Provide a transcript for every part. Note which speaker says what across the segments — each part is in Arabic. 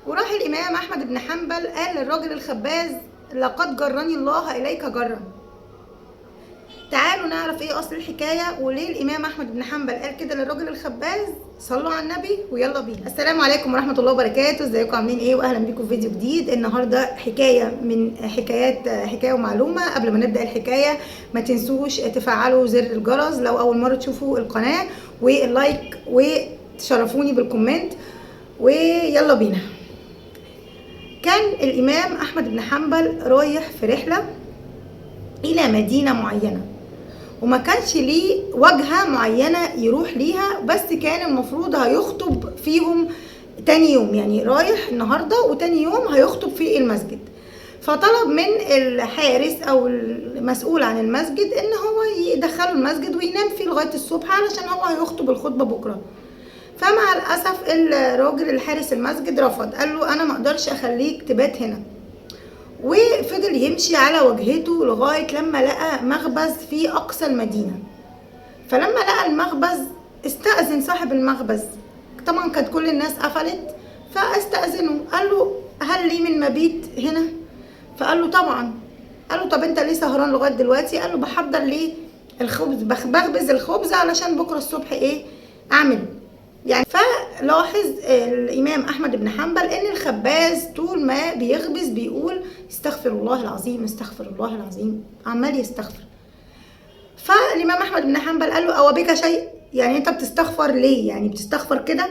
Speaker 1: وراح الامام احمد بن حنبل قال للراجل الخباز: لقد جرني الله اليك جرا. تعالوا نعرف ايه اصل الحكايه وليه الامام احمد بن حنبل قال كده للراجل الخباز. صلوا على النبي ويلا بينا. السلام عليكم ورحمه الله وبركاته، ازيكم عاملين ايه؟ واهلا بيكم في فيديو جديد. النهارده حكايه من حكايه ومعلومه. قبل ما نبدا الحكايه ما تنسوش تفعلوا زر الجرس لو اول مره تشوفوا القناه، واللايك، وتشرفوني بالكومنت، ويلا بينا. كان الامام احمد بن حنبل رايح في رحله الى مدينه معينه، وما كانش ليه وجهه معينه يروح ليها، بس كان المفروض هيخطب فيهم تاني يوم، يعني رايح النهارده وتاني يوم هيخطب في المسجد. فطلب من الحارس او المسؤول عن المسجد ان هو يدخله المسجد وينام فيه لغايه الصبح علشان هو هيخطب الخطبه بكره. فمع الاسف الراجل الحارس المسجد رفض، قال له انا ما اقدرش اخليك تبات هنا. وفضل يمشي على وجهته لغايه لما لقى مخبز في اقصى المدينه. فلما لقى المخبز استأذن صاحب المخبز، طبعا كانت كل الناس قفلت، فاستأذنه قال له: هل لي من مبيت هنا؟ فقال له: طبعا. قال له: طب انت ليه سهران لغايه دلوقتي؟ قال له: بحضر ليه الخبز، بخبز الخبز علشان بكره الصبح ايه اعمله يعني. فلاحظ الامام احمد بن حنبل ان الخباز طول ما بيخبز بيقول: استغفر الله العظيم، استغفر الله العظيم، عمال يستغفر. فالامام احمد بن حنبل قال له: او بك شيء؟ يعني انت بتستغفر ليه؟ يعني بتستغفر كده؟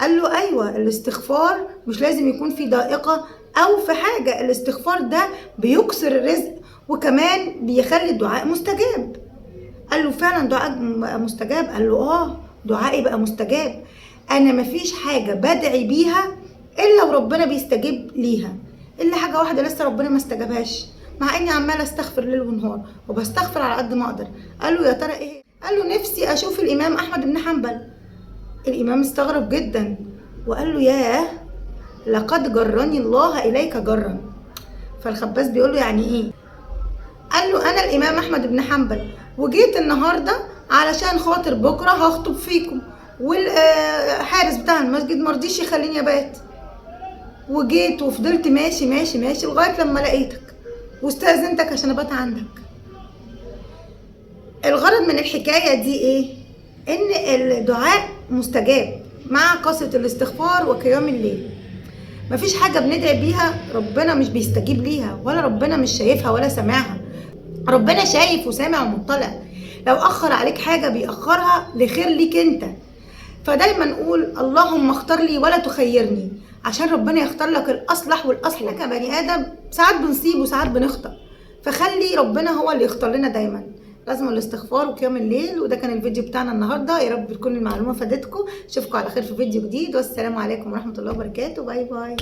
Speaker 1: قال له: ايوه، الاستغفار مش لازم يكون في ضائقه او في حاجه، الاستغفار ده بيكسر الرزق وكمان بيخلي الدعاء مستجاب. قال له: فعلا دعاء مستجاب؟ قال له: دعائي بقى مستجاب. انا مفيش حاجه بدعي بيها الا وربنا بيستجيب ليها، الا حاجه واحده لسه ربنا ما استجابهاش، مع اني عماله استغفر ليل ونهار وبستغفر على قد ما اقدر. قال له: يا ترى ايه؟ قال له: نفسي اشوف الامام احمد بن حنبل. الامام استغرب جدا وقال له: ياه، لقد جرني الله اليك جرا. فالخباز بيقول له: يعني ايه؟ قال له: انا الامام احمد بن حنبل وجيت النهارده علشان خاطر بكره هخطب فيكم، والحارس بتاع المسجد مرضيش يخليني ابات، وجيت وفضلت ماشي ماشي ماشي لغايه لما لقيتك واستاذنتك عشان ابات عندك. الغرض من الحكايه دي ايه؟ ان الدعاء مستجاب مع كثره الاستغفار وقيام الليل. مفيش حاجه بندعي بيها ربنا مش بيستجيب ليها، ولا ربنا مش شايفها ولا سامعها. ربنا شايف وسامع ومطلع. لو اخر عليك حاجه بيأخرها لخير ليك انت. فدايما نقول: اللهم اختار لي ولا تخيرني، عشان ربنا يختار لك الاصلح والاصلح. كبني ادم ساعات بنصيب وساعات بنخطأ، فخلي ربنا هو اللي يختار لنا دايما. لازم الاستغفار وقيام الليل. وده كان الفيديو بتاعنا النهارده، يا رب تكون المعلومه فادتكم. اشوفكم على خير في فيديو جديد، والسلام عليكم ورحمه الله وبركاته. باي باي.